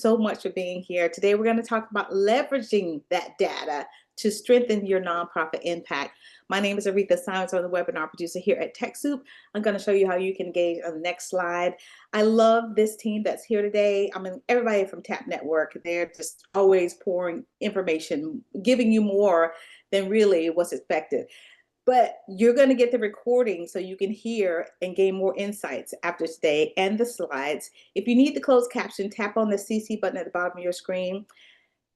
so much for being here. Today, we're going to talk about leveraging that data to strengthen your nonprofit impact. My name is Aretha Simons. I'm the webinar producer here at TechSoup. I'm going to show you how you can engage on the next slide. I love this team that's here today. I mean, everybody from Tapp Network, they're just always pouring information, giving you more than really what's expected. But you're going to get the recording so you can hear and gain more insights after today and the slides. If you need the closed caption, tap on the CC button at the bottom of your screen.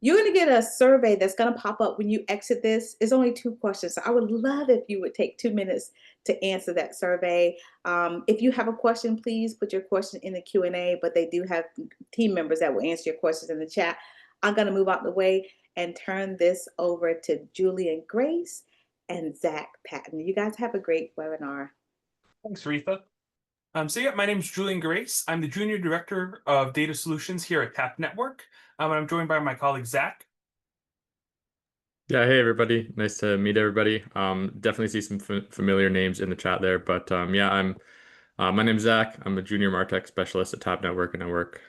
You're going to get a survey that's going to pop up when you exit this. It's only 2 questions. So I would love if you would take 2 minutes to answer that survey. If you have a question, please put your question in the Q&A, but they do have team members that will answer your questions in the chat. I'm going to move out the way and turn this over to Julian Grace and Zack Paton. You guys have a great webinar. Thanks, Aretha. My name is Julian Gerace. I'm the Junior Director of Data Solutions here at Tapp Network. And I'm joined by my colleague, Zack. Yeah, hey everybody. Nice to meet everybody. Definitely see some familiar names in the chat there, but my name's Zack. I'm a junior MarTech specialist at Tapp Network, and I work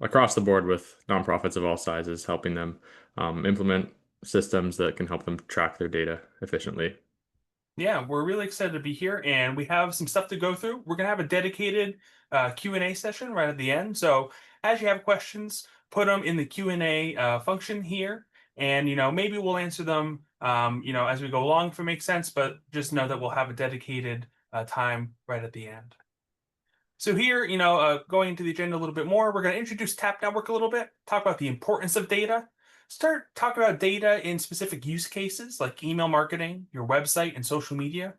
across the board with nonprofits of all sizes, helping them implement systems that can help them track their data efficiently. Yeah, we're really excited to be here, and we have some stuff to go through. We're going to have a dedicated Q&A session right at the end. So as you have questions, put them in the Q&A function here, and maybe we'll answer them as we go along if it makes sense, but just know that we'll have a dedicated time right at the end. So here, going into the agenda a little bit more, we're going to introduce Tapp Network a little bit, talk about the importance of data, start talking about data in specific use cases like email marketing, your website, and social media,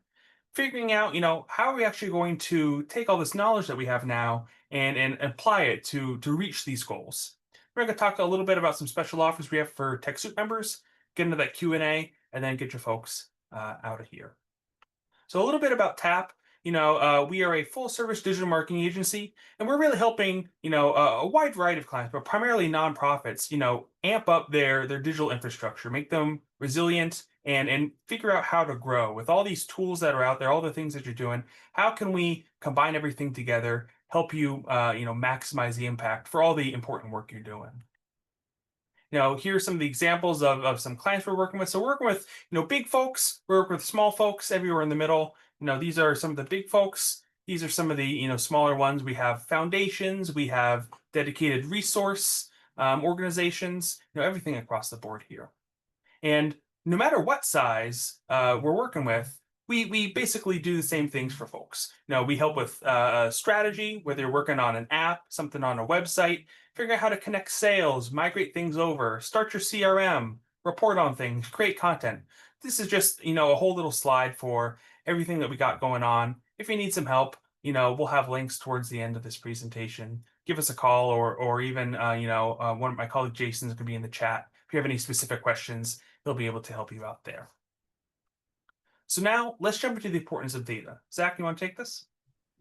figuring out, how are we actually going to take all this knowledge that we have now and apply it to reach these goals. We're going to talk a little bit about some special offers we have for TechSoup members, get into that Q&A, and then get your folks out of here. So a little bit about Tapp. We are a full-service digital marketing agency, and we're really helping, a wide variety of clients, but primarily nonprofits, amp up their digital infrastructure, make them resilient, and figure out how to grow. With all these tools that are out there, all the things that you're doing, how can we combine everything together, help you, maximize the impact for all the important work you're doing? Here are some of the examples of some clients we're working with. So we're working with, big folks, we're working with small folks everywhere in the middle. These are some of the big folks. These are some of the, smaller ones. We have foundations, we have dedicated resource organizations, everything across the board here. And no matter what size we're working with, we basically do the same things for folks. We help with strategy, whether you're working on an app, something on a website, figure out how to connect sales, migrate things over, start your CRM, report on things, create content. This is just, a whole little slide for everything that we got going on. If you need some help, we'll have links towards the end of this presentation. Give us a call or even, one of my colleagues, Jason's going to be in the chat. If you have any specific questions, he'll be able to help you out there. So now let's jump into the importance of data. Zack, you want to take this?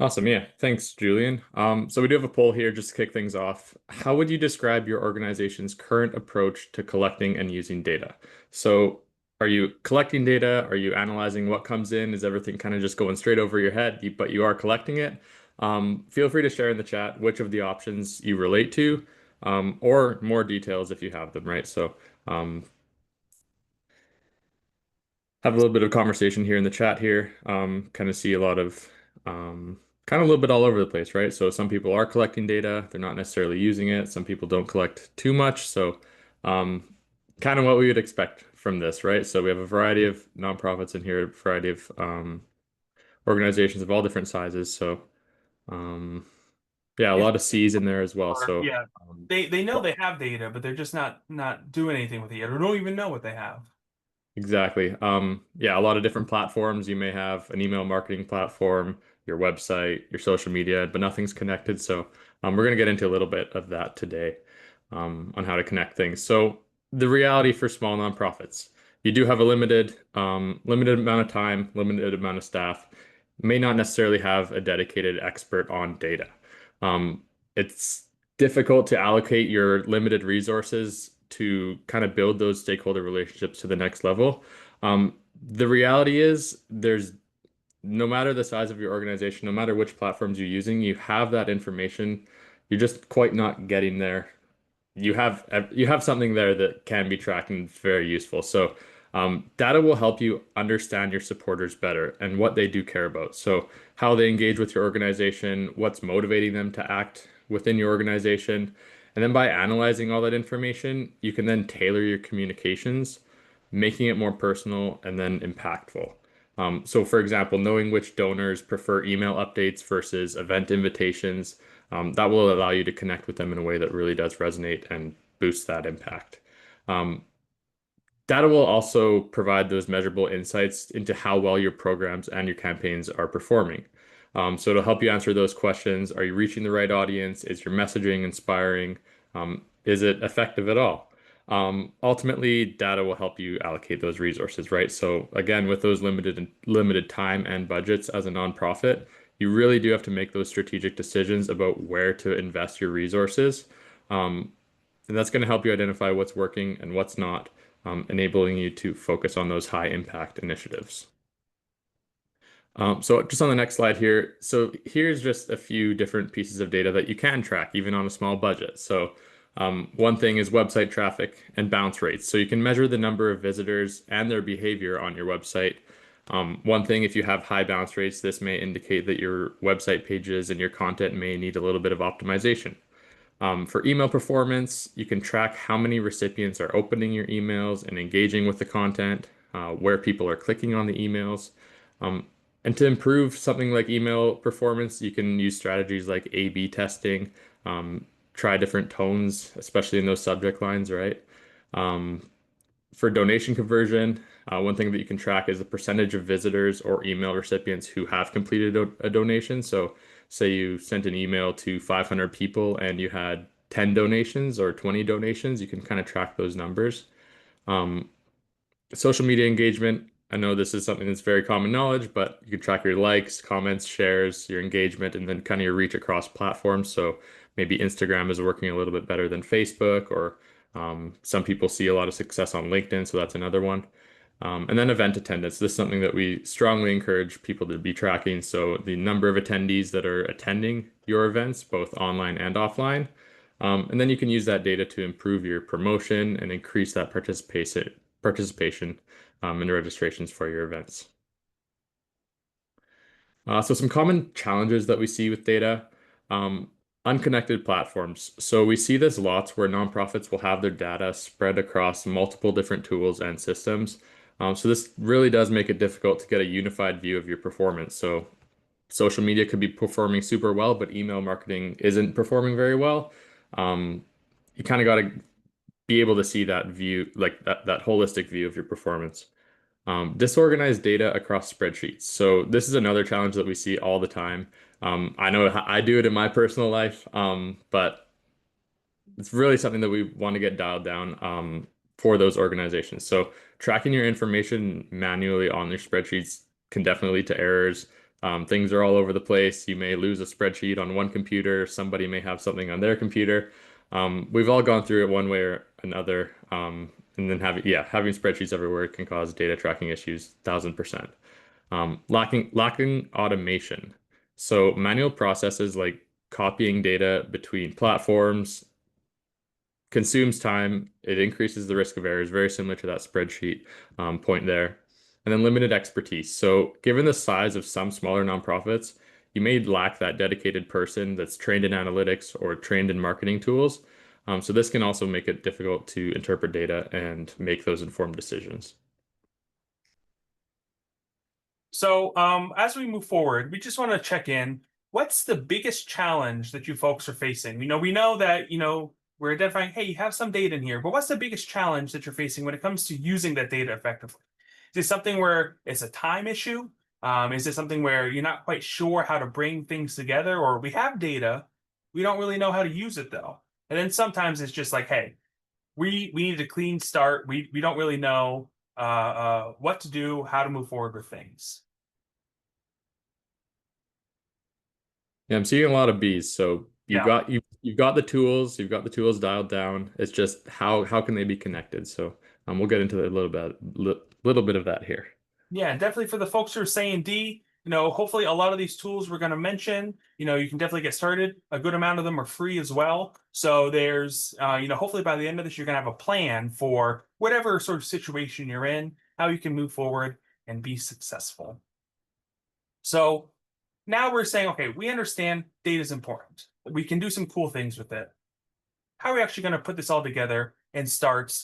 Awesome. Yeah. Thanks, Julian. So we do have a poll here just to kick things off. How would you describe your organization's current approach to collecting and using data? So are you collecting data? Are you analyzing what comes in? Is everything kind of just going straight over your head, but you are collecting it? Feel free to share in the chat which of the options you relate to, or more details if you have them, right? So have a little bit of conversation here in the chat here. Kind of see a lot of kind of a little bit all over the place, right? So some people are collecting data, they're not necessarily using it. Some people don't collect too much. So kind of what we would expect from this, right? So we have a variety of nonprofits in here, a variety of organizations of all different sizes. So yeah, a lot of C's in there as well. So yeah, they know they have data, but they're just not doing anything with it yet, or don't even know what they have. Exactly. Yeah, a lot of different platforms. You may have an email marketing platform, your website, your social media, but nothing's connected. So we're going to get into a little bit of that today on how to connect things. So the reality for small nonprofits, you do have a limited amount of time, limited amount of staff, may not necessarily have a dedicated expert on data. It's difficult to allocate your limited resources to kind of build those stakeholder relationships to the next level. The reality is no matter the size of your organization, no matter which platforms you're using, you have that information. You're just quite not getting there you have something there that can be tracked and it's very useful. So data will help you understand your supporters better and what they do care about. So how they engage with your organization, what's motivating them to act within your organization. And then by analyzing all that information, you can then tailor your communications, making it more personal and then impactful. So for example, knowing which donors prefer email updates versus event invitations, that will allow you to connect with them in a way that really does resonate and boost that impact. Um, Data will also provide those measurable insights into how well your programs and your campaigns are performing. So it'll help you answer those questions. Are you reaching the right audience? Is your messaging inspiring? Is it effective at all? Ultimately, data will help you allocate those resources, right? So again, with those limited time and budgets as a nonprofit, you really do have to make those strategic decisions about where to invest your resources. Um, and that's going to help you identify what's working and what's not, enabling you to focus on those high impact initiatives. So just on the next slide here, so here's just a few different pieces of data that you can track even on a small budget. So one thing is website traffic and bounce rates. So you can measure the number of visitors and their behavior on your website. One thing, if you have high bounce rates, this may indicate that your website pages and your content may need a little bit of optimization. For email performance, you can track how many recipients are opening your emails and engaging with the content, where people are clicking on the emails. Um, and to improve something like email performance, you can use strategies like A/B testing, try different tones, especially in those subject lines, right? Um, for donation conversion, one thing that you can track is the percentage of visitors or email recipients who have completed a donation. So, say you sent an email to 500 people and you had 10 donations or 20 donations, you can kind of track those numbers. Um, Social media engagement. I know this is something that's very common knowledge, but you can track your likes, comments, shares, your engagement, and then kind of your reach across platforms. So maybe Instagram is working a little bit better than Facebook, or some people see a lot of success on LinkedIn, so that's another one. And then event attendance. This is something that we strongly encourage people to be tracking. So the number of attendees that are attending your events, both online and offline. And then you can use that data to improve your promotion and increase that participation and registrations for your events. So some common challenges that we see with data, um, unconnected platforms. So we see this lots where nonprofits will have their data spread across multiple different tools and systems. So this really does make it difficult to get a unified view of your performance. So social media could be performing super well, but email marketing isn't performing very well. You kind of got to be able to see that view, like that holistic view of your performance. Disorganized data across spreadsheets. So this is another challenge that we see all the time. I know I do it in my personal life, but it's really something that we want to get dialed down for those organizations. So tracking your information manually on your spreadsheets can definitely lead to errors. Things are all over the place. You may lose a spreadsheet on one computer. Somebody may have something on their computer. We've all gone through it one way or another. And then having spreadsheets everywhere can cause data tracking issues, 1000%. Lacking automation. So manual processes like copying data between platforms consumes time. It increases the risk of errors, very similar to that spreadsheet point there. And then limited expertise. So given the size of some smaller nonprofits, you may lack that dedicated person that's trained in analytics or trained in marketing tools. So this can also make it difficult to interpret data and make those informed decisions. So as we move forward, we just want to check in. What's the biggest challenge that you folks are facing? We know that, we're identifying, hey, you have some data in here, but what's the biggest challenge that you're facing when it comes to using that data effectively? Is it something where it's a time issue? Is it something where you're not quite sure how to bring things together, or we have data, we don't really know how to use it though? And then sometimes it's just like, hey, we need a clean start. We don't really know what to do, how to move forward with things. Yeah, I'm seeing a lot of B's. So Yeah. you've got the tools dialed down. It's just how can they be connected? So we'll get into a little bit of that here. Yeah, definitely for the folks who are saying D, hopefully a lot of these tools we're going to mention, you can definitely get started. A good amount of them are free as well. So there's, hopefully by the end of this, you're going to have a plan for whatever sort of situation you're in, how you can move forward and be successful. So now we're saying, okay, we understand data is important. We can do some cool things with it. How are we actually going to put this all together and start,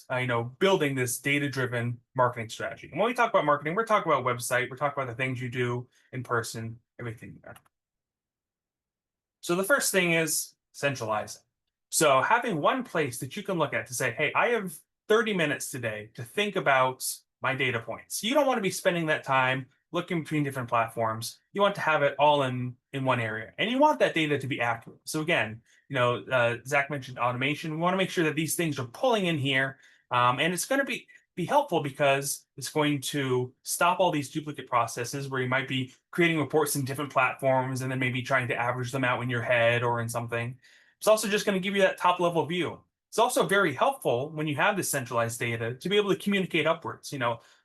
building this data-driven marketing strategy? And when we talk about marketing, we're talking about website, we're talking about the things you do in person, everything there. So the first thing is centralizing. So having one place that you can look at to say, hey, I have 30 minutes today to think about my data points. You don't want to be spending that time looking between different platforms. You want to have it all in one area, and you want that data to be accurate. So again, Zack mentioned automation. We want to make sure that these things are pulling in here, and it's going to be helpful because it's going to stop all these duplicate processes where you might be creating reports in different platforms and then maybe trying to average them out in your head or in something. It's also just going to give you that top level view. It's also very helpful when you have this centralized data to be able to communicate upwards.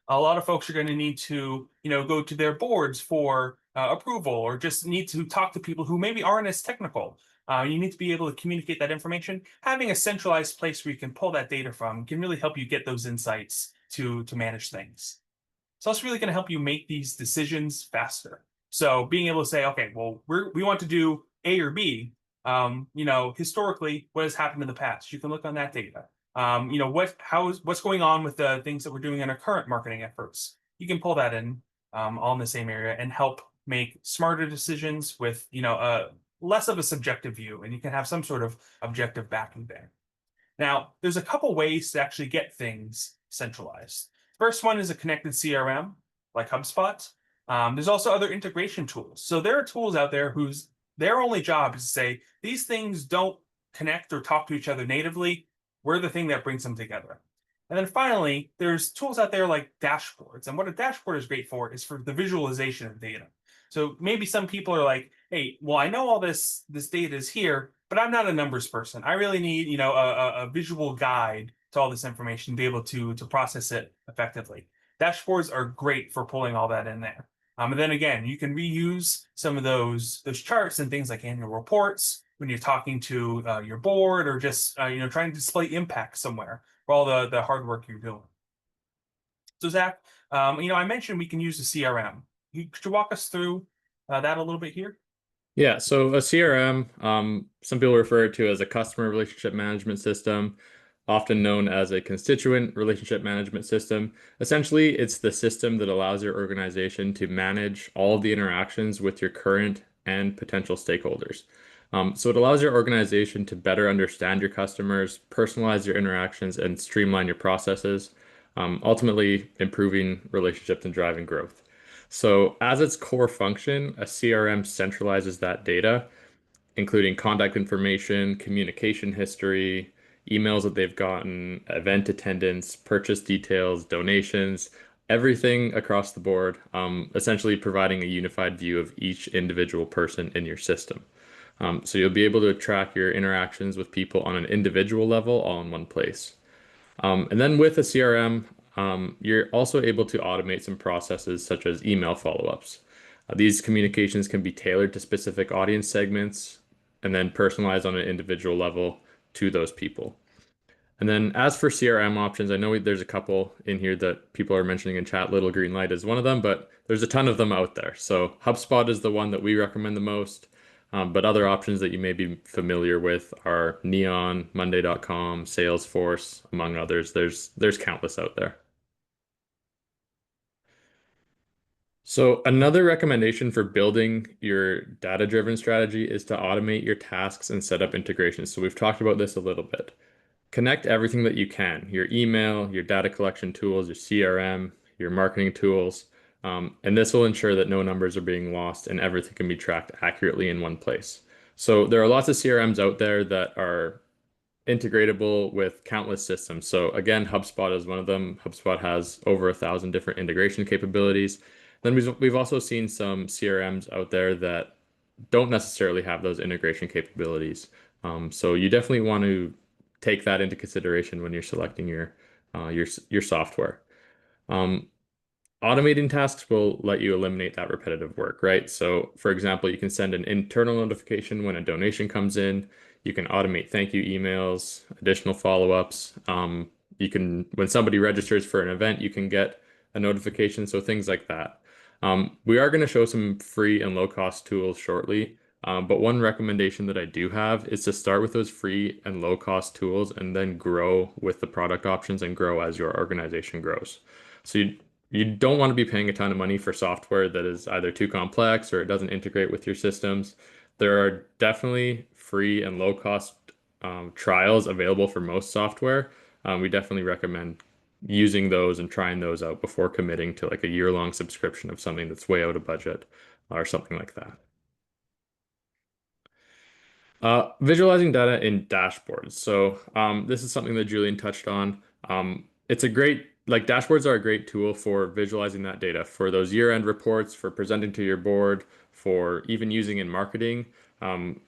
A lot of folks are going to need to, go to their boards for approval, or just need to talk to people who maybe aren't as technical. You need to be able to communicate that information. Having a centralized place where you can pull that data from can really help you get those insights to manage things. It's also really going to help you make these decisions faster. So being able to say, okay, well, we want to do A or B. Historically, what has happened in the past? You can look on that data. What's going on with the things that we're doing in our current marketing efforts? You can pull that in all in the same area and help make smarter decisions with less of a subjective view, and you can have some sort of objective backing there. Now, there's a couple ways to actually get things centralized. First one is a connected CRM like HubSpot. There's also other integration tools. So there are tools out there whose their only job is to say these things don't connect or talk to each other natively. We're the thing that brings them together. And then finally, there's tools out there like dashboards. And what a dashboard is great for is for the visualization of data. So maybe some people are like, hey, well, I know all this data is here, but I'm not a numbers person. I really need, a visual guide to all this information to be able to process it effectively. Dashboards are great for pulling all that in there. And then again, you can reuse some of those charts and things like annual reports when you're talking to your board, or just trying to display impact somewhere for all the hard work you're doing. So Zack, I mentioned we can use the CRM. Could you walk us through that a little bit here? Yeah, so a CRM, some people refer to as a customer relationship management system, often known as a constituent relationship management system. Essentially, it's the system that allows your organization to manage all of the interactions with your current and potential stakeholders. So it allows your organization to better understand your customers, personalize your interactions, and streamline your processes, ultimately improving relationships and driving growth. So as its core function, a CRM centralizes that data, including contact information, communication history, emails that they've gotten, event attendance, purchase details, donations, everything across the board, essentially providing a unified view of each individual person in your system. So you'll be able to track your interactions with people on an individual level all in one place. And then with a CRM, you're also able to automate some processes such as email follow-ups. These communications can be tailored to specific audience segments and then personalized on an individual level to those people. And then as for CRM options, I know there's a couple in here that people are mentioning in chat. Little Green Light is one of them, but there's a ton of them out there. So HubSpot is the one that we recommend the most. But other options that you may be familiar with are Neon, Monday.com, Salesforce, among others. There's countless out there. So another recommendation for building your data-driven strategy is to automate your tasks and set up integrations. So we've talked about this a little bit. Connect everything that you can, your email, your data collection tools, your CRM, your marketing tools, and this will ensure that no numbers are being lost and everything can be tracked accurately in one place. So there are lots of CRMs out there that are integratable with countless systems. So again, HubSpot is one of them. HubSpot has over 1,000 different integration capabilities. Then we've also seen some CRMs out there that don't necessarily have those integration capabilities. So you definitely want to take that into consideration when you're selecting your software. Automating tasks will let you eliminate that repetitive work, right? So, for example, you can send an internal notification when a donation comes in. You can automate thank you emails, additional follow-ups. You can, when somebody registers for an event, you can get a notification. So things like that. We are going to show some free and low-cost tools shortly. But one recommendation that I do have is to start with those free and low-cost tools and then grow with the product options and grow as your organization grows. So you don't want to be paying a ton of money for software that is either too complex or it doesn't integrate with your systems. There are definitely free and low cost trials available for most software. We definitely recommend using those and trying those out before committing to like a year-long subscription of something that's way out of budget or something like that. Visualizing data in dashboards. So this is something that Julian touched on. It's a great, like dashboards are a great tool for visualizing that data for those year-end reports, for presenting to your board, for even using in marketing. Um,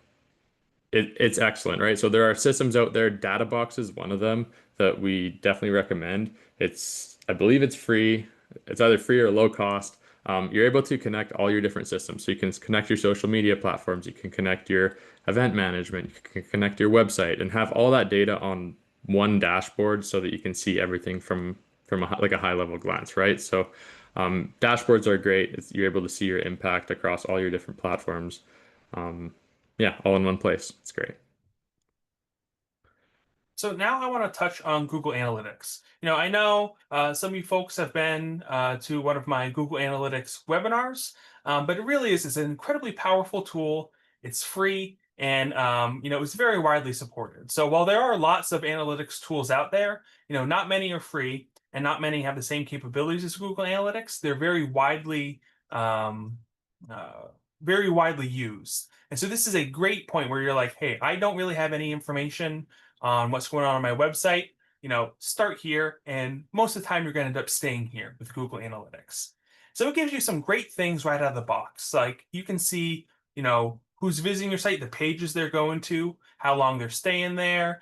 it's excellent, right? So there are systems out there. Databox is one of them that we definitely recommend. I believe it's free. It's either free or low cost. You're able to connect all your different systems. So you can connect your social media platforms, you can connect your event management, you can connect your website, and have all that data on one dashboard so that you can see everything from like a high level glance, right? So dashboards are great. You're able to see your impact across all your different platforms. Um, yeah, all in one place. It's great. So now I want to touch on Google Analytics. I know some of you folks have been to one of my Google Analytics webinars, but it really is an incredibly powerful tool. It's free, and it's very widely supported. So while there are lots of analytics tools out there, not many are free, and not many have the same capabilities as Google Analytics. They're um, very widely used. And so this is a great point where you're like, hey, I don't really have any information on what's going on my website. Start here, and most of the time you're going to end up staying here with Google Analytics. So it gives you some great things right out of the box. Like you can see, who's visiting your site, the pages they're going to, how long they're staying there,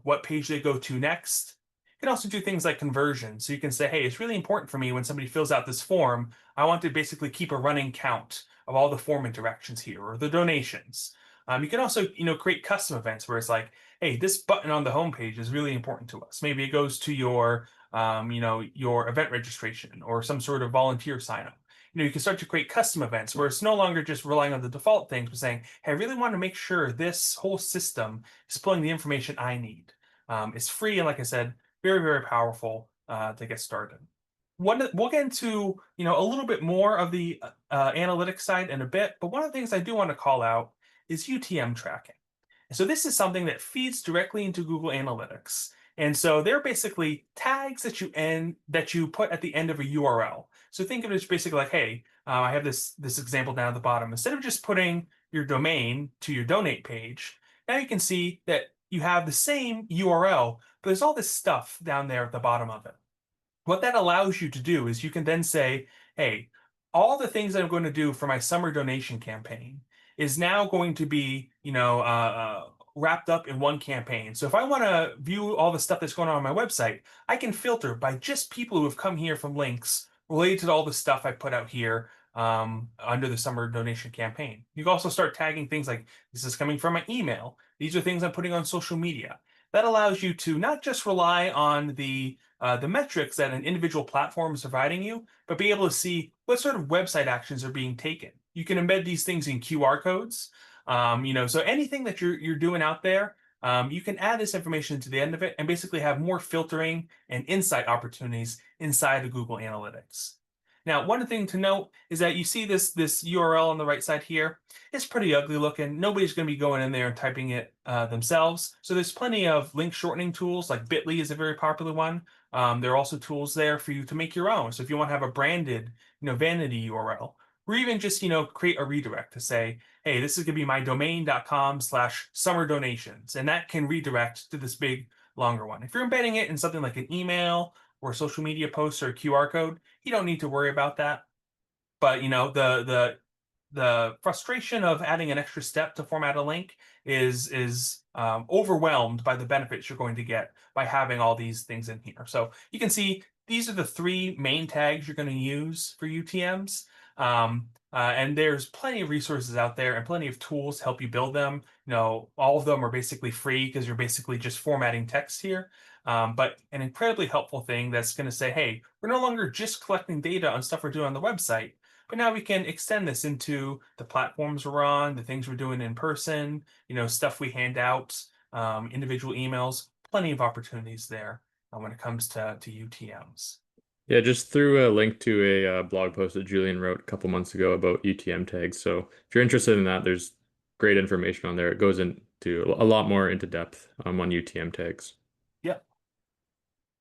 what page they go to next. You can also do things like conversion. So you can say, hey, it's really important for me when somebody fills out this form, I want to basically keep a running count of all the form interactions here or the donations. You can also, create custom events where it's like, hey, this button on the homepage is really important to us. Maybe it goes to your, your event registration or some sort of volunteer sign up. You can start to create custom events where it's no longer just relying on the default things, but saying, hey, I really want to make sure this whole system is pulling the information I need. It's free, and like I said, very, very powerful to get started. We'll get into a little bit more of the analytics side in a bit, but one of the things I do want to call out is UTM tracking. So this is something that feeds directly into Google Analytics. And so they're basically tags that you put at the end of a URL. So think of it as basically like, hey, I have this example down at the bottom. Instead of just putting your domain to your donate page, now you can see that you have the same URL, but there's all this stuff down there at the bottom of it. What that allows you to do is you can then say, hey, all the things that I'm going to do for my summer donation campaign is now going to be, wrapped up in one campaign. So if I want to view all the stuff that's going on my website, I can filter by just people who have come here from links related to all the stuff I put out here under the summer donation campaign. You can also start tagging things like, this is coming from my email. These are things I'm putting on social media. That allows you to not just rely on the metrics that an individual platform is providing you, but be able to see what sort of website actions are being taken. You can embed these things in QR codes. So anything that you're doing out there, you can add this information to the end of it and basically have more filtering and insight opportunities inside of Google Analytics. Now, one thing to note is that you see this URL on the right side here. It's pretty ugly looking. Nobody's going to be going in there and typing it themselves. So there's plenty of link shortening tools, like Bitly is a very popular one. There are also tools there for you to make your own. So if you want to have a branded, vanity URL, or even just, create a redirect to say, hey, this is going to be my domain.com/summer donations. And that can redirect to this big, longer one. If you're embedding it in something like an email or a social media post or a QR code, you don't need to worry about that. But, the frustration of adding an extra step to format a link is overwhelmed by the benefits you're going to get by having all these things in here. So you can see these are the three main tags you're going to use for UTMs. And there's plenty of resources out there and plenty of tools to help you build them. All of them are basically free because you're basically just formatting text here. But an incredibly helpful thing that's going to say, hey, we're no longer just collecting data on stuff we're doing on the website, but now we can extend this into the platforms we're on, the things we're doing in person, stuff we hand out, individual emails, plenty of opportunities there when it comes to UTMs. Yeah, just threw a link to a blog post that Julian wrote a couple months ago about UTM tags. So if you're interested in that, there's great information on there. It goes into a lot more into depth on UTM tags. Yep.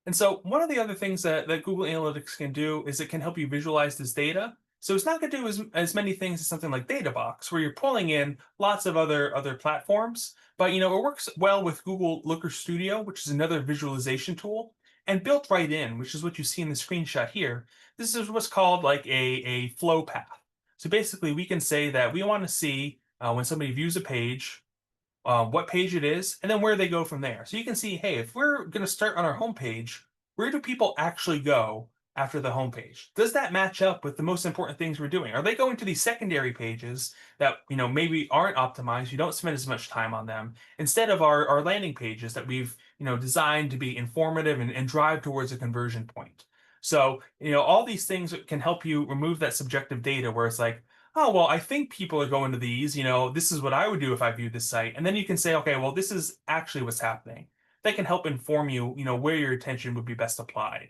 And so one of the other things that Google Analytics can do is it can help you visualize this data. So it's not going to do as many things as something like DataBox, where you're pulling in lots of other platforms. But it works well with Google Looker Studio, which is another visualization tool, and built right in, which is what you see in the screenshot here. This is what's called like a flow path. So basically, we can say that we want to see when somebody views a page, what page it is, and then where they go from there. So you can see, hey, if we're going to start on our homepage, where do people actually go after the homepage? Does that match up with the most important things we're doing? Are they going to these secondary pages that maybe aren't optimized? You don't spend as much time on them instead of our landing pages that we've designed to be informative and drive towards a conversion point. So all these things can help you remove that subjective data where it's like, oh, well, I think people are going to these, this is what I would do if I viewed this site. And then you can say, okay, well, this is actually what's happening. That can help inform you, where your attention would be best applied.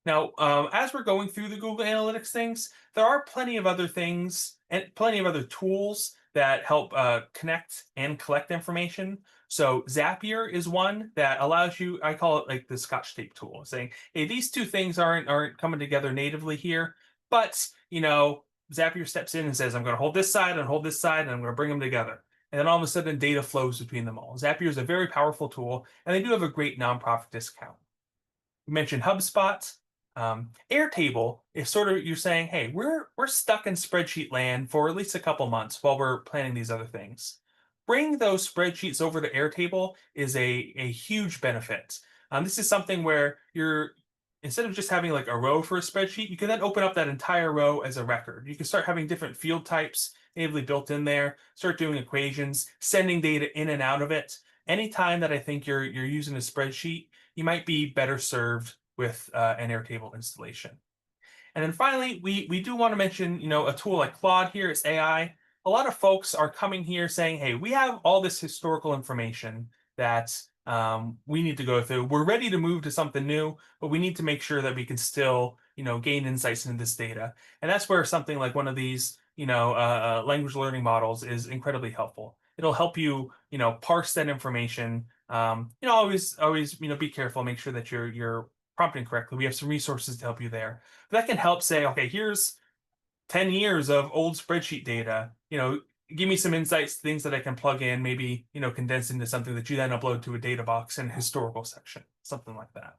Now, as we're going through the Google Analytics things, there are plenty of other things and plenty of other tools that help connect and collect information. So Zapier is one that allows you, I call it like the Scotch tape tool, saying, hey, these two things aren't coming together natively here, but Zapier steps in and says, I'm going to hold this side and hold this side, and I'm going to bring them together. And then all of a sudden, data flows between them all. Zapier is a very powerful tool, and they do have a great nonprofit discount. We mentioned HubSpot. Airtable is sort of you're saying, hey, we're stuck in spreadsheet land for at least a couple months while we're planning these other things. Bring those spreadsheets over to Airtable is a huge benefit. This is something where instead of just having like a row for a spreadsheet, you can then open up that entire row as a record. You can start having different field types natively built in there, start doing equations, sending data in and out of it. Anytime that I think you're using a spreadsheet, you might be better served with an Airtable installation. And then finally, we do want to mention, a tool like Claude here, it's AI. A lot of folks are coming here saying, hey, we have all this historical information that we need to go through. We're ready to move to something new, but we need to make sure that we can still, gain insights into this data. And that's where something like one of these, language learning models is incredibly helpful. It'll help you, parse that information. Always, be careful, make sure that you're prompting correctly. We have some resources to help you there. But that can help say, okay, here's 10 years of old spreadsheet data. Give me some insights, things that I can plug in, maybe, condense into something that you then upload to a data box in historical section, something like that.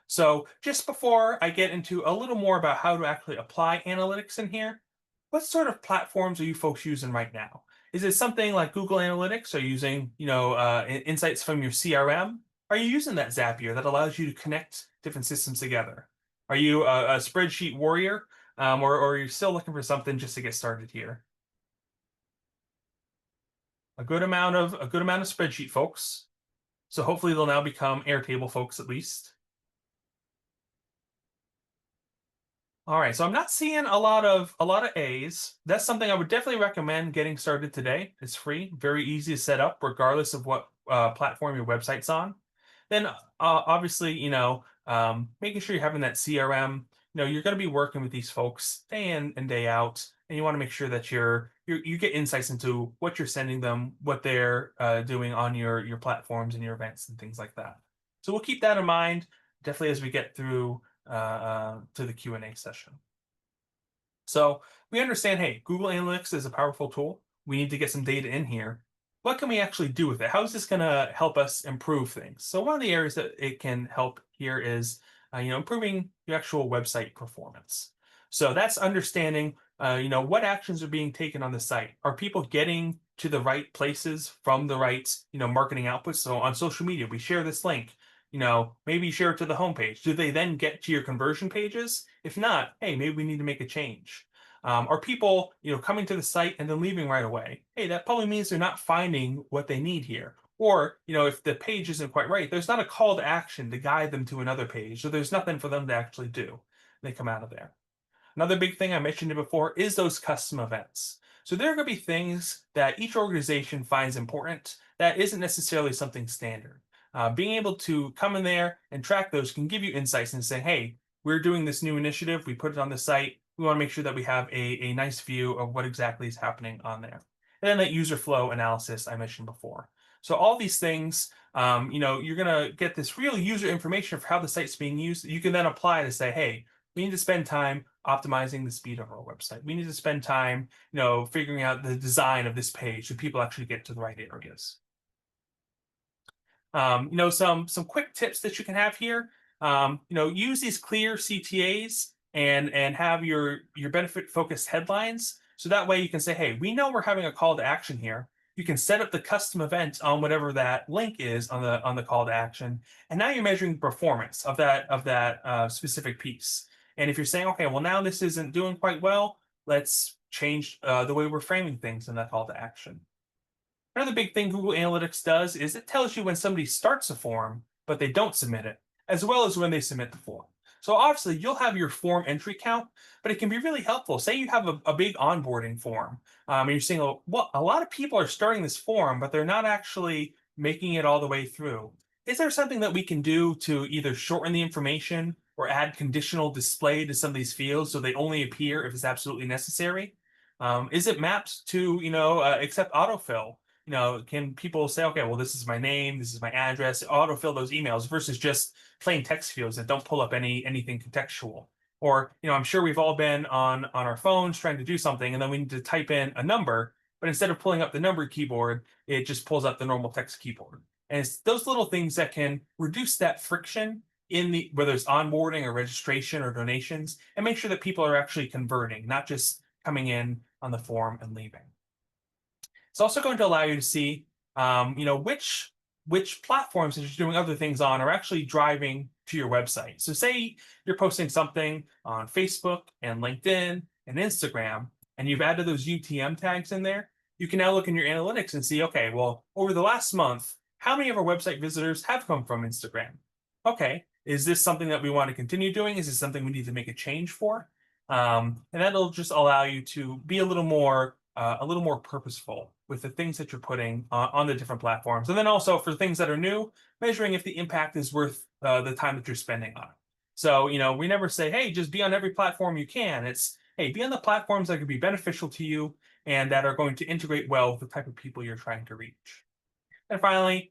So just before I get into a little more about how to actually apply analytics in here, what sort of platforms are you folks using right now? Is it something like Google Analytics? Are you using, insights from your CRM? Are you using that Zapier that allows you to connect different systems together? Are you a spreadsheet warrior, or are you still looking for something just to get started here? A good amount of spreadsheet folks. So hopefully they'll now become Airtable folks at least. All right, so I'm not seeing a lot of A's. That's something I would definitely recommend getting started today. It's free, very easy to set up, regardless of what platform your website's on. Then obviously, making sure you're having that CRM. You're going to be working with these folks day in and day out, and you want to make sure that you get insights into what you're sending them, what they're doing on your platforms and your events and things like that. So we'll keep that in mind, definitely as we get through to the Q&A session. So we understand, hey, Google Analytics is a powerful tool. We need to get some data in here. What can we actually do with it? How is this going to help us improve things? So one of the areas that it can help here is, improving your actual website performance. So that's understanding, what actions are being taken on the site. Are people getting to the right places from the right, marketing outputs? So on social media, we share this link. maybe share it to the homepage. Do they then get to your conversion pages? If not, hey, maybe we need to make a change. Are people, coming to the site and then leaving right away? Hey, that probably means they're not finding what they need here. Or, if the page isn't quite right, there's not a call to action to guide them to another page. So there's nothing for them to actually do. They come out of there. Another big thing I mentioned it before is those custom events. So there are going to be things that each organization finds important that isn't necessarily something standard. Being able to come in there and track those can give you insights and say, hey, we're doing this new initiative. We put it on the site. We want to make sure that we have a nice view of what exactly is happening on there. And then that user flow analysis I mentioned before. So all these things, you're going to get this real user information for how the site's being used. You can then apply to say, hey, we need to spend time optimizing the speed of our website. We need to spend time, figuring out the design of this page so people actually get to the right areas. Some quick tips that you can have here. Use these clear CTAs and have your benefit focused headlines. So that way you can say, hey, we know we're having a call to action here. You can set up the custom event on whatever that link is on the call to action, and now you're measuring performance of that specific piece. And if you're saying, okay, well, now this isn't doing quite well, let's change the way we're framing things in that call to action. Another big thing Google Analytics does is it tells you when somebody starts a form, but they don't submit it, as well as when they submit the form. So obviously you'll have your form entry count, but it can be really helpful. Say you have a big onboarding form, and you're saying, well, a lot of people are starting this form, but they're not actually making it all the way through. Is there something that we can do to either shorten the information or add conditional display to some of these fields so they only appear if it's absolutely necessary? Is it mapped to, accept autofill? Can people say, okay, well, this is my name, this is my address, autofill those emails versus just plain text fields that don't pull up anything contextual? Or, I'm sure we've all been on our phones trying to do something, and then we need to type in a number, but instead of pulling up the number keyboard, it just pulls up the normal text keyboard. And it's those little things that can reduce that friction in whether it's onboarding or registration or donations, and make sure that people are actually converting, not just coming in on the form and leaving. It's also going to allow you to see, which platforms that you're doing other things on are actually driving to your website. So say you're posting something on Facebook and LinkedIn and Instagram, and you've added those UTM tags in there. You can now look in your analytics and see, okay, well, over the last month, how many of our website visitors have come from Instagram? Okay, is this something that we want to continue doing? Is this something we need to make a change for? And that'll just allow you to be a little more purposeful with the things that you're putting on the different platforms. And then also for things that are new, measuring if the impact is worth the time that you're spending on it. So, we never say, hey, just be on every platform you can. It's, hey, be on the platforms that could be beneficial to you and that are going to integrate well with the type of people you're trying to reach. And finally,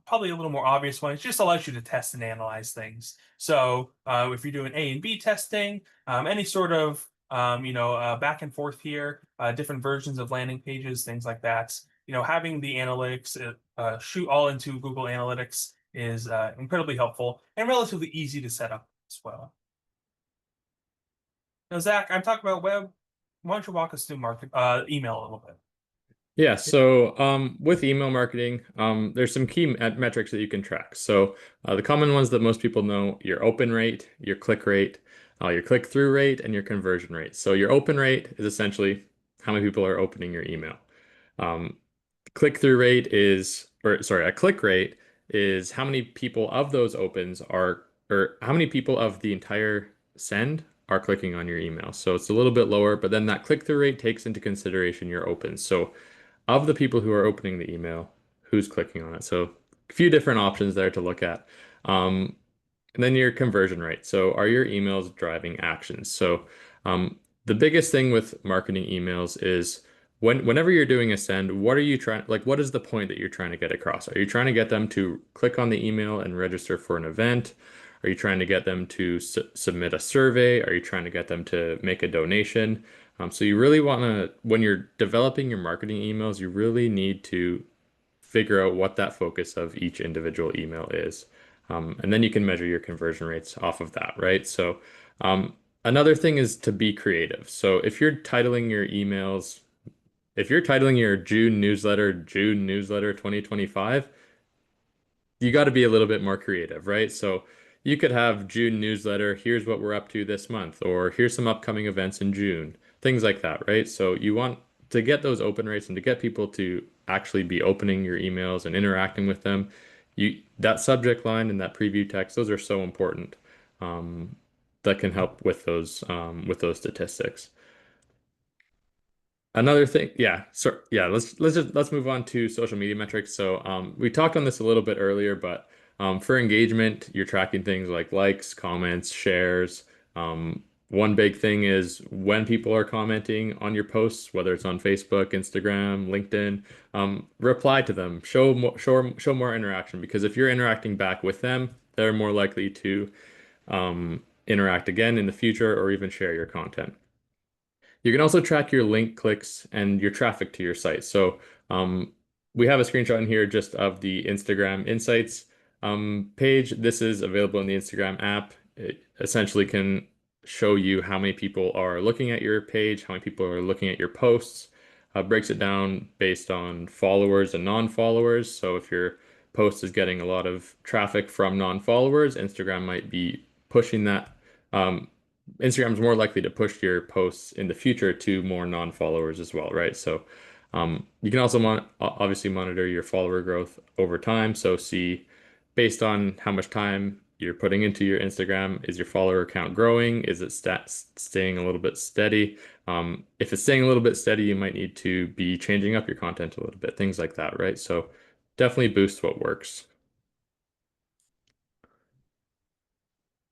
probably a little more obvious one, it just allows you to test and analyze things. So if you're doing A and B testing, any sort of back and forth here, different versions of landing pages, things like that. Having the analytics shoot all into Google Analytics is incredibly helpful and relatively easy to set up as well. Now, Zach, I'm talking about web. Why don't you walk us through email a little bit? Yeah, so with email marketing, there's some key metrics that you can track. So the common ones that most people know, your open rate, your click-through rate, and your conversion rate. So your open rate is essentially how many people are opening your email. Click-through rate is, a click rate is how many people of those opens are, or how many people of the entire send are clicking on your email. So it's a little bit lower, but then that click-through rate takes into consideration your opens. So of the people who are opening the email, who's clicking on it. So a few different options there to look at. And then your conversion rate. So are your emails driving actions? So the biggest thing with marketing emails is whenever you're doing a send, what are you trying, like what is the point that you're trying to get across? Are you trying to get them to click on the email and register for an event? Are you trying to get them to submit a survey? Are you trying to get them to make a donation? So you really want to, when you're developing your marketing emails, you really need to figure out what that focus of each individual email is. And then you can measure your conversion rates off of that, right? So another thing is to be creative. So if you're titling your emails, if you're titling your June newsletter 2025, you got to be a little bit more creative, right? So you could have June newsletter, here's what we're up to this month, or here's some upcoming events in June, things like that, right? So you want to get those open rates and to get people to actually be opening your emails and interacting with them. That subject line and that preview text, those are so important. That can help with those statistics. Another thing, yeah, so yeah, let's move on to social media metrics. So we talked on this a little bit earlier, but for engagement, you're tracking things like likes, comments, shares. One big thing is when people are commenting on your posts, whether it's on Facebook, Instagram, LinkedIn, reply to them, show more interaction, because if you're interacting back with them, they're more likely to interact again in the future or even share your content. You can also track your link clicks and your traffic to your site. So we have a screenshot in here just of the Instagram Insights page. This is available in the Instagram app. It essentially can show you how many people are looking at your page, how many people are looking at your posts. Breaks it down based on followers and non-followers. So if your post is getting a lot of traffic from non-followers, Instagram might be pushing that. Instagram's more likely to push your posts in the future to more non-followers as well, right? So you can also obviously monitor your follower growth over time. So see based on how much time you're putting into your Instagram, is your follower count growing? Is it staying a little bit steady? If it's staying a little bit steady, you might need to be changing up your content a little bit, things like that, right? So definitely boost what works.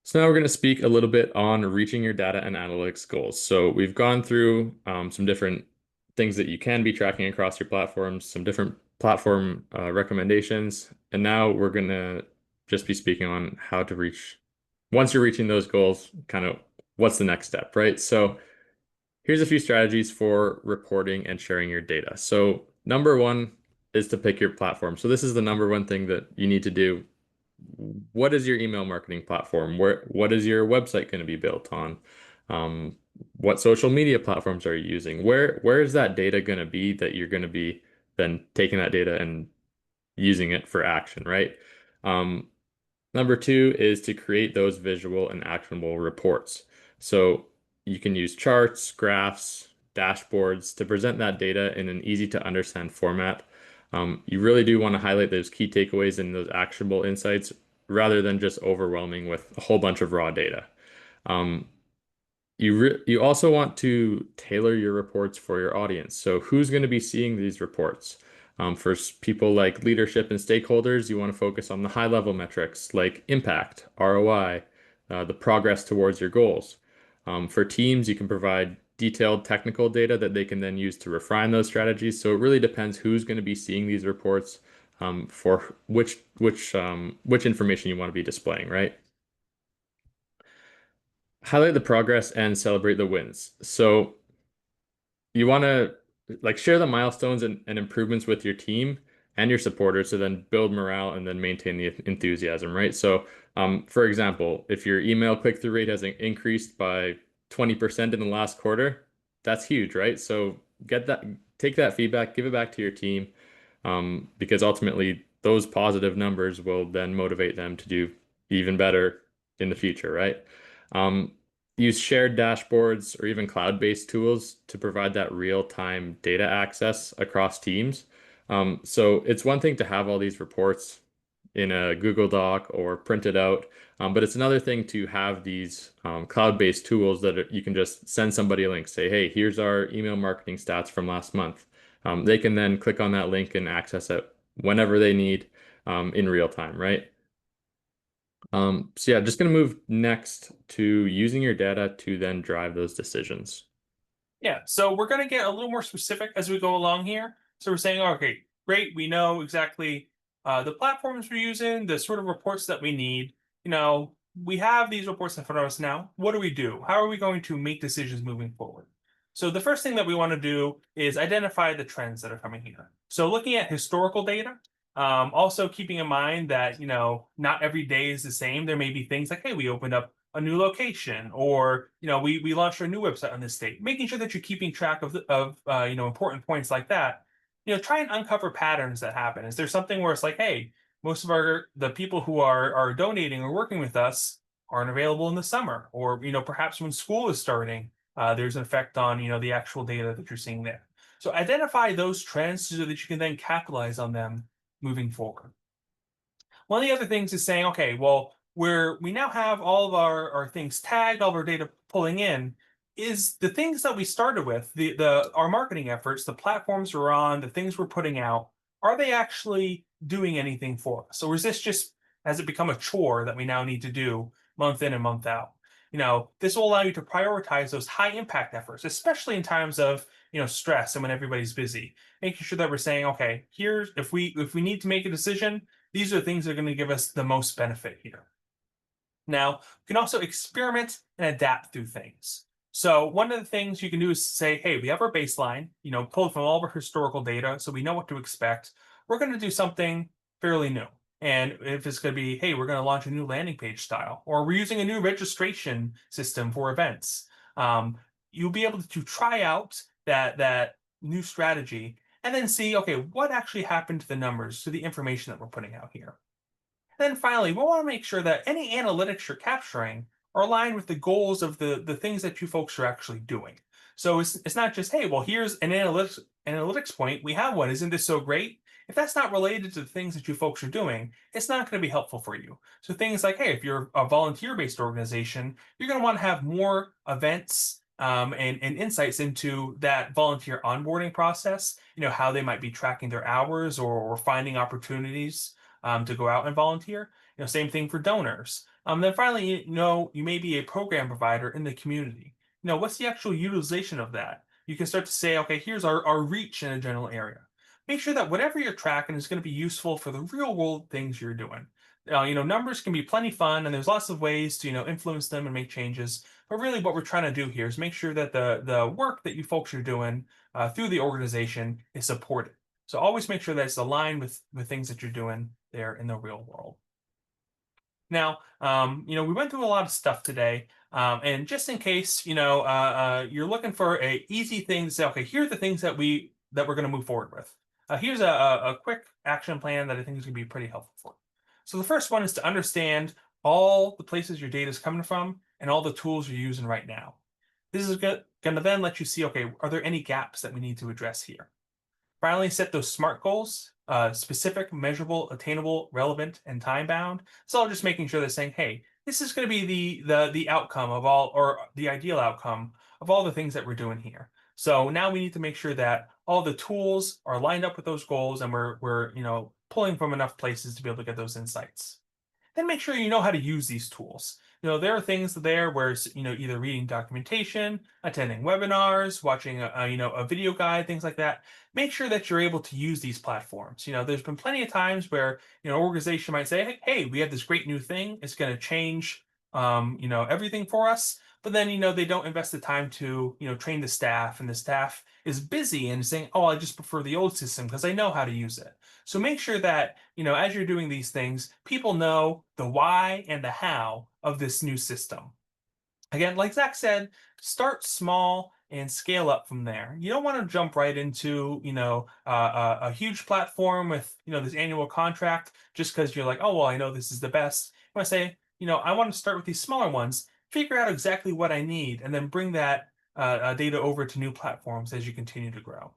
So now we're going to speak a little bit on reaching your data and analytics goals. So we've gone through some different things that you can be tracking across your platforms, some different platform recommendations, and now we're going to just be speaking on how to reach, once you're reaching those goals, kind of what's the next step, right? So here's a few strategies for reporting and sharing your data. So number one is to pick your platform. So this is the number one thing that you need to do. What is your email marketing platform? What is your website going to be built on? What social media platforms are you using? Where is that data going to be that you're going to be then taking that data and using it for action, right? Number two is to create those visual and actionable reports. So you can use charts, graphs, dashboards to present that data in an easy to understand format. You really do want to highlight those key takeaways and those actionable insights rather than just overwhelming with a whole bunch of raw data. You also want to tailor your reports for your audience. So who's going to be seeing these reports? For people like leadership and stakeholders, you want to focus on the high level metrics like impact, ROI, the progress towards your goals. For teams, you can provide detailed technical data that they can then use to refine those strategies. So it really depends who's going to be seeing these reports, for which information you want to be displaying, right? Highlight the progress and celebrate the wins. So you want to like share the milestones and improvements with your team and your supporters to then build morale and then maintain the enthusiasm, right? So, for example, if your email click-through rate has increased by 20% in the last quarter, that's huge, right? So take that feedback, give it back to your team, because ultimately those positive numbers will then motivate them to do even better in the future, right? Use shared dashboards or even cloud-based tools to provide that real-time data access across teams. So it's one thing to have all these reports in a Google Doc or printed out, but it's another thing to have these cloud-based tools that you can just send somebody a link, say, hey, here's our email marketing stats from last month. They can then click on that link and access it whenever they need in real time, right? So yeah, just going to move next to using your data to then drive those decisions. Yeah, so we're going to get a little more specific as we go along here. So we're saying, okay, great, we know exactly the platforms we're using, the sort of reports that we need. We have these reports in front of us now. What do we do? How are we going to make decisions moving forward? So the first thing that we want to do is identify the trends that are coming here. So looking at historical data, also keeping in mind that, not every day is the same. There may be things like, hey, we opened up a new location, or we launched a new website on this date. Making sure that you're keeping track of important points like that. Try and uncover patterns that happen. Is there something where it's like, hey, most of the people who are donating or working with us aren't available in the summer, or perhaps when school is starting, there's an effect on the actual data that you're seeing there. So identify those trends so that you can then capitalize on them moving forward. One of the other things is saying, okay, well, we now have all of our things tagged, all of our data pulling in, is the things that we started with, our marketing efforts, the platforms we're on, the things we're putting out, are they actually doing anything for us? Or is this just, has it become a chore that we now need to do month in and month out? This will allow you to prioritize those high impact efforts, especially in times of stress and when everybody's busy. Making sure that we're saying, okay, here's if we need to make a decision, these are the things that are going to give us the most benefit here. Now, you can also experiment and adapt through things. So one of the things you can do is say, hey, we have our baseline, pulled from all of our historical data, so we know what to expect. We're going to do something fairly new. And if it's going to be, hey, we're going to launch a new landing page style, or we're using a new registration system for events, you'll be able to try out that new strategy and then see, okay, what actually happened to the numbers, to the information that we're putting out here. Then finally, we want to make sure that any analytics you're capturing are aligned with the goals of the things that you folks are actually doing. So it's not just, hey, well, here's an analytics point. We have one. Isn't this so great? If that's not related to the things that you folks are doing, it's not going to be helpful for you. So things like, hey, if you're a volunteer-based organization, you're going to want to have more events and insights into that volunteer onboarding process, how they might be tracking their hours or finding opportunities to go out and volunteer. Same thing for donors. Then finally, you may be a program provider in the community. What's the actual utilization of that? You can start to say, okay, here's our reach in a general area. Make sure that whatever you're tracking is going to be useful for the real world things you're doing. Numbers can be plenty fun, and there's lots of ways to influence them and make changes. But really, what we're trying to do here is make sure that the work that you folks are doing through the organization is supported. So always make sure that it's aligned with things that you're doing there in the real world. Now, we went through a lot of stuff today, and just in case, you're looking for a easy thing to say, okay, here are the things that we're going to move forward with. Here's a quick action plan that I think is going to be pretty helpful for you. So the first one is to understand all the places your data is coming from and all the tools you're using right now. This is going to then let you see, okay, are there any gaps that we need to address here? Finally, set those SMART goals, specific, measurable, attainable, relevant, and time-bound. It's all just making sure they're saying, hey, this is going to be the outcome of all, or the ideal outcome of all the things that we're doing here. So now we need to make sure that all the tools are lined up with those goals, and we're pulling from enough places to be able to get those insights. Then make sure you know how to use these tools. There are things there where either reading documentation, attending webinars, watching a video guide, things like that. Make sure that you're able to use these platforms. There's been plenty of times where an organization might say, hey, we have this great new thing. It's going to change everything for us. But then they don't invest the time to train the staff, and the staff is busy and saying, oh, I just prefer the old system because I know how to use it. So make sure that as you're doing these things, people know the why and the how of this new system. Again, like Zack said, start small and scale up from there. You don't want to jump right into a huge platform with this annual contract just because you're like, oh well, I know this is the best. You want to say, I want to start with these smaller ones, figure out exactly what I need, and then bring that data over to new platforms as you continue to grow.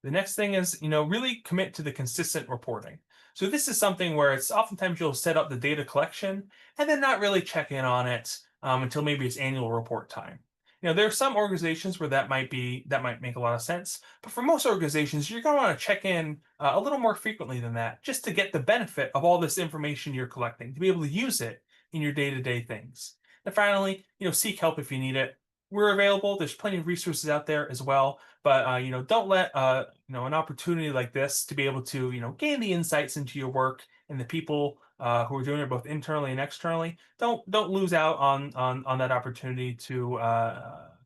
The next thing is, really commit to the consistent reporting. So this is something where it's oftentimes you'll set up the data collection and then not really check in on it until maybe it's annual report time. There are some organizations where that might make a lot of sense, but for most organizations, you're going to want to check in a little more frequently than that, just to get the benefit of all this information you're collecting, to be able to use it in your day-to-day things. And finally, seek help if you need it. We're available. There's plenty of resources out there as well. But don't let an opportunity like this to be able to gain the insights into your work and the people who are doing it both internally and externally. Don't lose out on that opportunity to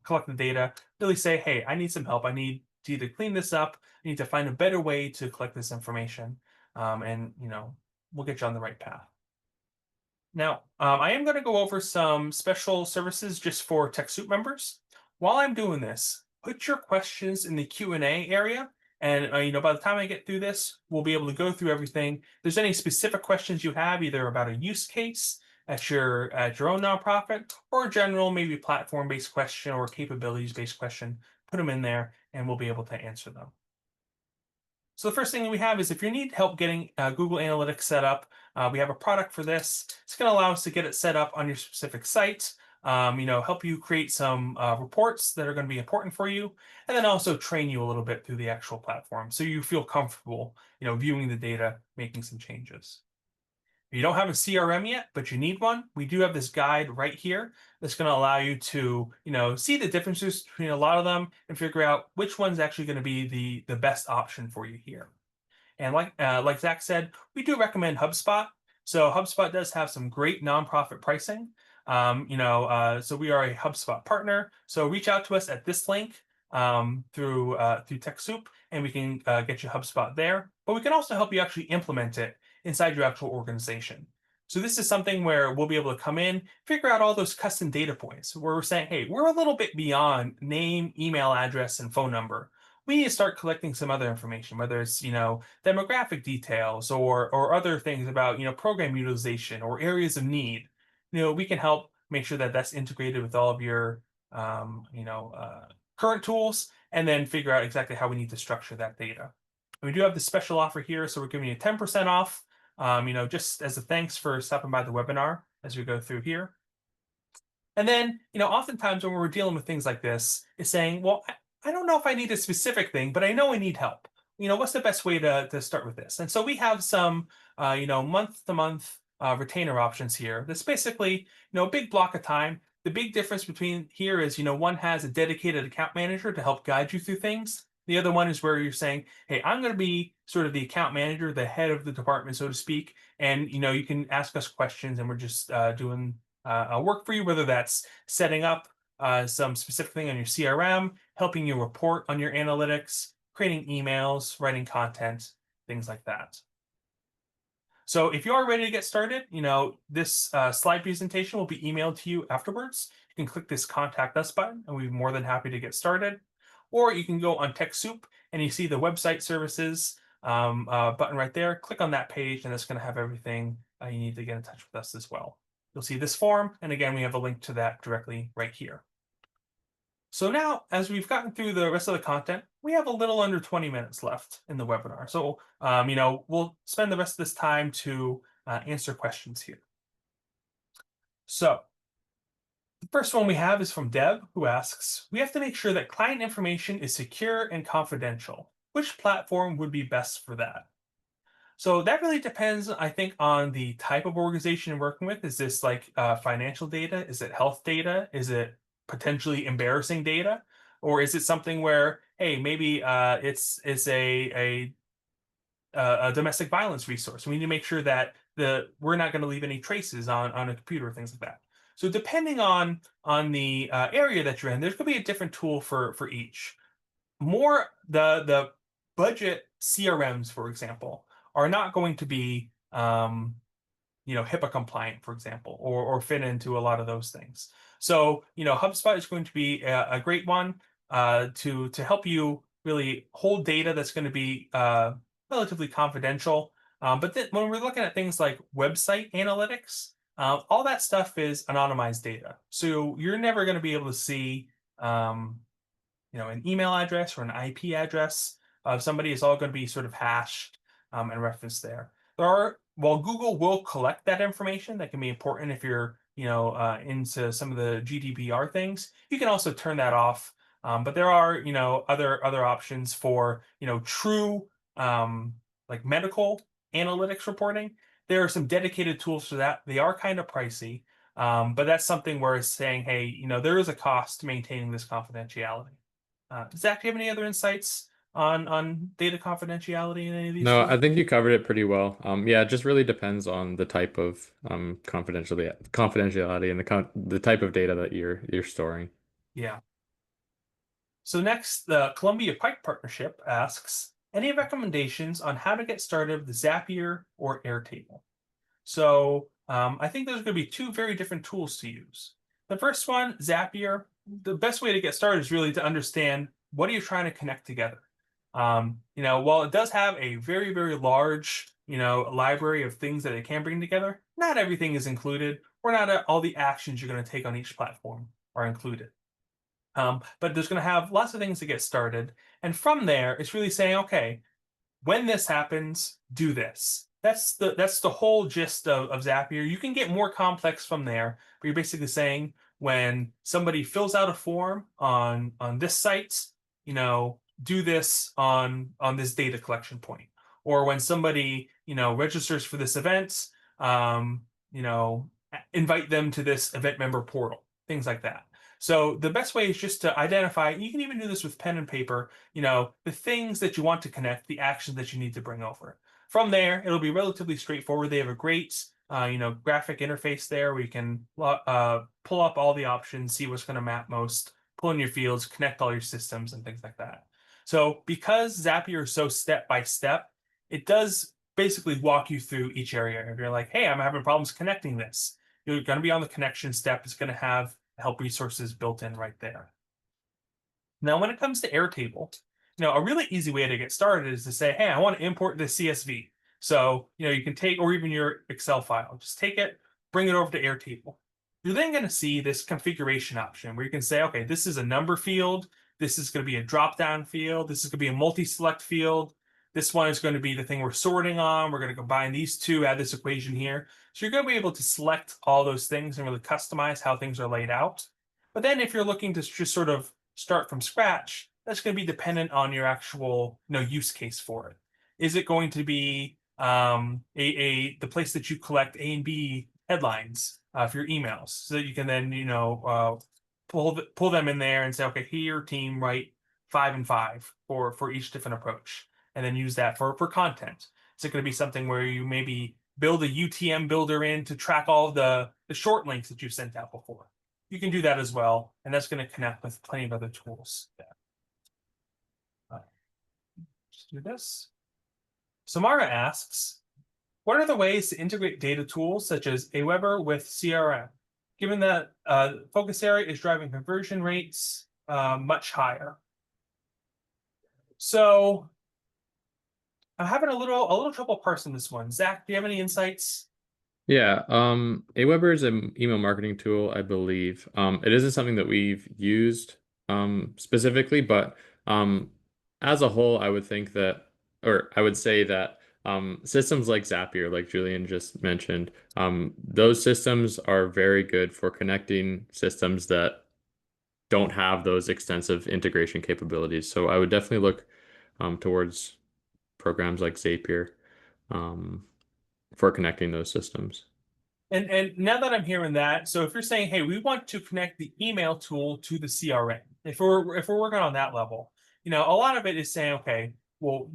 collect the data. Really say, hey, I need some help. I need to either clean this up. I need to find a better way to collect this information, and we'll get you on the right path. Now, I am going to go over some special services just for TechSoup members. While I'm doing this, put your questions in the Q&A area, And by the time I get through this, we'll be able to go through everything. If there's any specific questions you have, either about a use case at your own nonprofit, or a general maybe platform-based question or capabilities-based question, put them in there, and we'll be able to answer them. So the first thing we have is if you need help getting Google Analytics set up, we have a product for this. It's going to allow us to get it set up on your specific site, help you create some reports that are going to be important for you, and then also train you a little bit through the actual platform so you feel comfortable, viewing the data, making some changes. If you don't have a CRM yet, but you need one, we do have this guide right here that's going to allow you to, see the differences between a lot of them and figure out which one's actually going to be the best option for you here. And like Zach said, we do recommend HubSpot. So HubSpot does have some great nonprofit pricing. So we are a HubSpot partner. So reach out to us at this link through TechSoup, and we can get you HubSpot there. But we can also help you actually implement it inside your actual organization. So this is something where we'll be able to come in, figure out all those custom data points where we're saying, hey, we're a little bit beyond name, email address, and phone number. We need to start collecting some other information, whether it's, demographic details or other things about, program utilization or areas of need. We can help make sure that that's integrated with all of your, current tools, and then figure out exactly how we need to structure that data. We do have this special offer here, so we're giving you 10% off, just as a thanks for stopping by the webinar as we go through here. And then, oftentimes when we're dealing with things like this, is saying, well, I don't know if I need a specific thing, but I know I need help. What's the best way to start with this? And so we have some, month-to-month retainer options here. That's basically, a big block of time. The big difference between here is, one has a dedicated account manager to help guide you through things. The other one is where you're saying, hey, I'm going to be sort of the account manager, the head of the department, so to speak. And, you can ask us questions, and we're just doing work for you, whether that's setting up some specific thing on your CRM, helping you report on your analytics, creating emails, writing content, things like that. So if you are ready to get started, this slide presentation will be emailed to you afterwards. You can click this Contact Us button, and we'd be more than happy to get started. Or you can go on TechSoup, and you see the website services button right there. Click on that page, and it's going to have everything you need to get in touch with us as well. You'll see this form, and again, we have a link to that directly right here. So now, as we've gotten through the rest of the content, we have a little under 20 minutes left in the webinar. So, we'll spend the rest of this time to answer questions here. So, the first one we have is from Deb, who asks, we have to make sure that client information is secure and confidential. Which platform would be best for that? So that really depends, I think, on the type of organization you're working with. Is this like financial data? Is it health data? Is it potentially embarrassing data? Or is it something where, hey, maybe it's a domestic violence resource? We need to make sure that we're not going to leave any traces on a computer or things like that. So depending on the area that you're in, there's going to be a different tool for each. More the budget CRMs, for example, are not going to be HIPAA compliant, for example, or fit into a lot of those things. So HubSpot is going to be a great one to help you really hold data that's going to be relatively confidential. But then when we're looking at things like website analytics, all that stuff is anonymized data. So you're never going to be able to see an email address or an IP address of somebody. Is all going to be sort of hashed and referenced there. While Google will collect that information, that can be important if you're into some of the GDPR things. You can also turn that off. But there are other options for true like medical analytics reporting. There are some dedicated tools for that. They are kind of pricey, but that's something where it's saying, hey, there is a cost to maintaining this confidentiality. Zach, do you have any other insights on data confidentiality in any of these No, tools? I think you covered it pretty well. Yeah, it just really depends on the type of confidentiality and the type of data that you're storing. Yeah. So next, the Columbia Pike Partnership asks, any recommendations on how to get started with Zapier or Airtable? So I think those are going to be two very different tools to use. The first one, Zapier, the best way to get started is really to understand what are you trying to connect together. While it does have a very, very large, library of things that it can bring together, not everything is included, or not all the actions you're going to take on each platform are included. But there's going to have lots of things to get started. And from there, it's really saying, okay, when this happens, do this. That's the whole gist of Zapier. You can get more complex from there, but you're basically saying when somebody fills out a form on this site, do this on this data collection point. Or when somebody, registers for this event, um, you know, invite them to this event member portal, things like that. So the best way is just to identify, you can even do this with pen and paper, the things that you want to connect, the actions that you need to bring over. From there, it'll be relatively straightforward. They have a great, graphic interface there where you can pull up all the options, see what's going to map most, pull in your fields, connect all your systems, and things like that. So because Zapier is so step by step, it does basically walk you through each area. If you're like, hey, I'm having problems connecting this, you're going to be on the connection step. It's going to have help resources built in right there. Now, when it comes to Airtable, a really easy way to get started is to say, hey, I want to import this CSV. So, you can take, or even your Excel file, just take it, bring it over to Airtable. You're then going to see this configuration option where you can say, okay, this is a number field. This is going to be a drop-down field. This is going to be a multi-select field. This one is going to be the thing we're sorting on. We're going to combine these two, add this equation here. So you're going to be able to select all those things and really customize how things are laid out. But then if you're looking to just sort of start from scratch, that's going to be dependent on your actual use case for it. Is it going to be the place that you collect A and B headlines for your emails, so that you can then pull them in there and say, okay, here team write 5 and 5 for each different approach, and then use that for content. Is it going to be something where you maybe build a UTM builder in to track all the short links that you sent out before? You can do that as well, and that's going to connect with plenty of other tools there. Just do this. Samara asks, what are the ways to integrate data tools such as Aweber with CRM, given that focus area is driving conversion rates much higher? So I'm having a little trouble parsing this one. Zach, do you have any insights? Yeah, Aweber is an email marketing tool, I believe. It isn't something that we've used specifically, but as a whole, I would think that, or I would say that systems like Zapier, like Julian just mentioned, those systems are very good for connecting systems that don't have those extensive integration capabilities. So I would definitely look towards programs like Zapier. Um, for connecting those systems. And now that I'm hearing that, so if you're saying, hey, we want to connect the email tool to the CRM, if we're working on that level, a lot of it is saying, okay, well,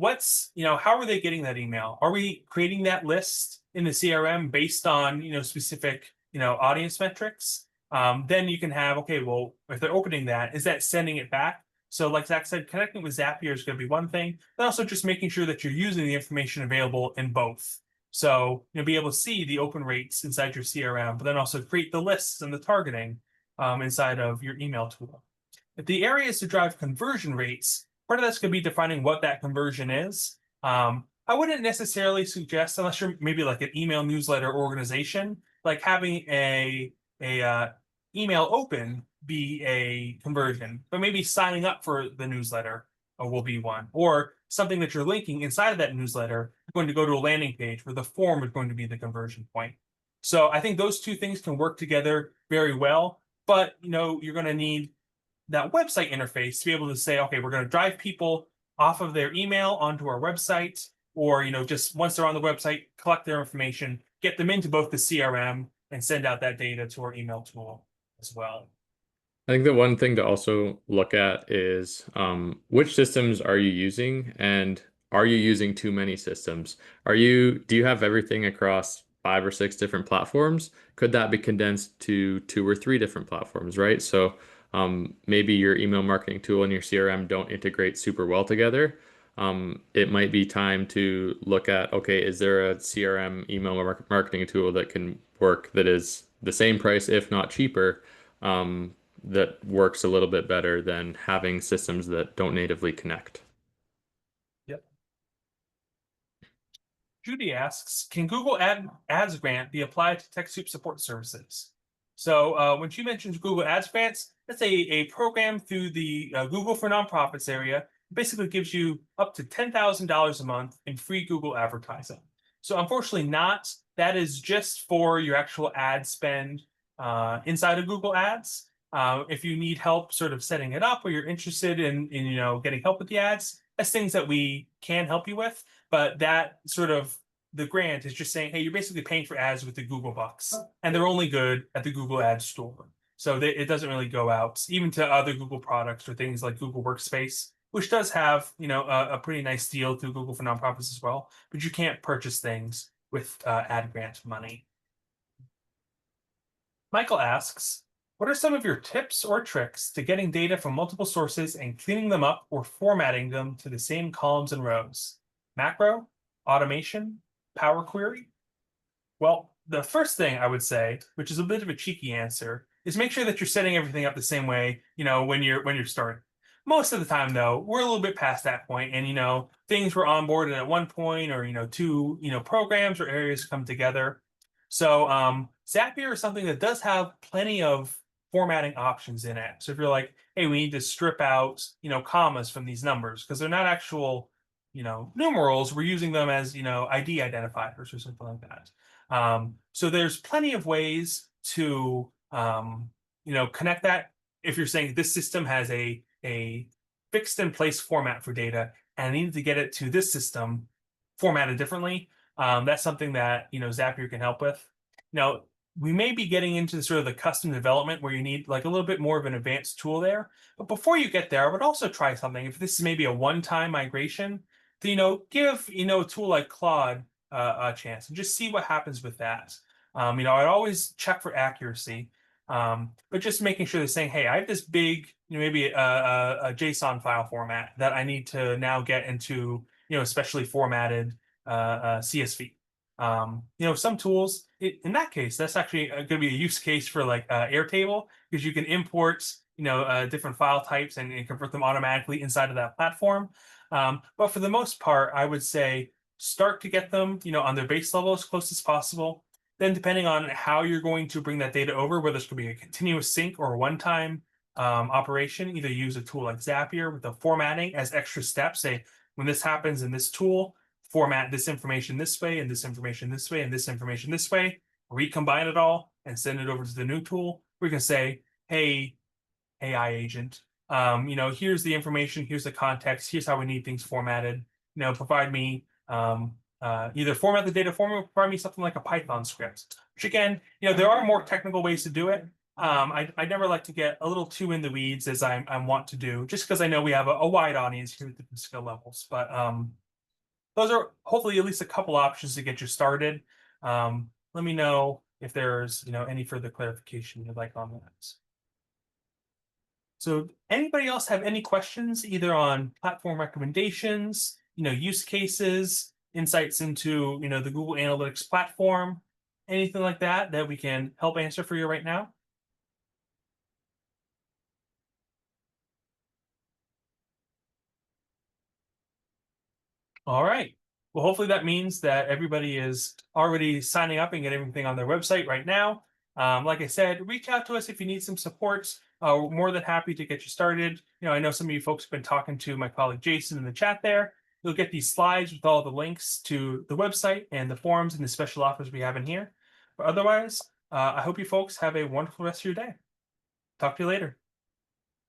how are they getting that email? Are we creating that list in the CRM based on specific audience metrics? Then you can have, okay, well, if they're opening that, is that sending it back? So like Zach said, connecting with Zapier is going to be one thing, but also just making sure that you're using the information available in both. So you'll be able to see the open rates inside your CRM, but then also create the lists and the targeting inside of your email tool. If the area is to drive conversion rates, part of that's going to be defining what that conversion is. I wouldn't necessarily suggest, unless you're maybe like an email newsletter organization, like having a email open be a conversion, but maybe signing up for the newsletter will be one, or something that you're linking inside of that newsletter is going to go to a landing page where the form is going to be the conversion point. So I think those two things can work together very well, but you're going to need that website interface to be able to say, okay, we're going to drive people off of their email onto our website, or just once they're on the website, collect their information, get them into both the CRM and send out that data to our email tool as well. I think the one thing to also look at is which systems are you using, and are you using too many systems? Do you have everything across 5 or 6 different platforms? Could that be condensed to 2 or 3 different platforms, right? So maybe your email marketing tool and your CRM don't integrate super well together. It might be time to look at, okay, is there a CRM email marketing tool that can work that is the same price, if not cheaper? That works a little bit better than having systems that don't natively connect. Judy asks, can Google Ads grant be applied to TechSoup support services? So when she mentions Google Ads grants, that's a program through the Google for Nonprofits area. It basically gives you up to $10,000 a month in free Google advertising. So unfortunately not. That is just for your actual ad spend inside of Google Ads. If you need help sort of setting it up, or you're interested in getting help with the ads, that's things that we can help you with. But that sort of the grant is just saying, hey, you're basically paying for ads with the Google Bucks, and they're only good at the Google Ads store. So it doesn't really go out even to other Google products or things like Google Workspace, which does have a pretty nice deal through Google for Nonprofits as well. But you can't purchase things with ad grant money. Michael asks, what are some of your tips or tricks to getting data from multiple sources and cleaning them up or formatting them to the same columns and rows? Macro, automation, Power Query? Well, the first thing I would say, which is a bit of a cheeky answer, is make sure that you're setting everything up the same way, when you're starting. Most of the time, though, we're a little bit past that point, and things were onboarded at one point, or two programs or areas come together. So Zapier is something that does have plenty of formatting options in it. So if you're like, hey, we need to strip out commas from these numbers because they're not actual numerals, we're using them as ID identifiers or something like that. So there's plenty of ways to connect that. If you're saying this system has a fixed in place format for data and I need to get it to this system formatted differently, that's something that Zapier can help with. Now, we may be getting into sort of the custom development where you need like a little bit more of an advanced tool there. But before you get there, I would also try something. If this is maybe a one-time migration, to give a tool like Claude a chance and just see what happens with that. I'd always check for accuracy, but just making sure they're saying, hey, I have this big, maybe a JSON file format that I need to now get into, especially formatted CSV. Some tools, in that case, that's actually going to be a use case for like Airtable, because you can import, different file types and convert them automatically inside of that platform. But for the most part, I would say start to get them, on their base level as close as possible. Then depending on how you're going to bring that data over, whether it's going to be a continuous sync or a one-time operation, either use a tool like Zapier with the formatting as extra steps. Say, when this happens in this tool, format this information this way, and this information this way, and this information this way, recombine it all, and send it over to the new tool. We can say, hey, AI agent, here's the information, here's the context, here's how we need things formatted. Provide me either format the data for me or provide me something like a Python script. Which again, there are more technical ways to do it. I never like to get a little too in the weeds as I want to do, just because I know we have a wide audience here at different skill levels. But those are hopefully at least a couple options to get you started. Let me know if there's any further clarification you'd like on that. So anybody else have any questions either on platform recommendations, use cases, insights into the Google Analytics platform, anything like that we can help answer for you right now? All right. Well, hopefully that means that everybody is already signing up and getting everything on their website right now. Like I said, reach out to us if you need some support. We're more than happy to get you started. I know some of you folks have been talking to my colleague Jason in the chat there. You'll get these slides with all the links to the website and the forums and the special offers we have in here. But otherwise, I hope you folks have a wonderful rest of your day. Talk to you later.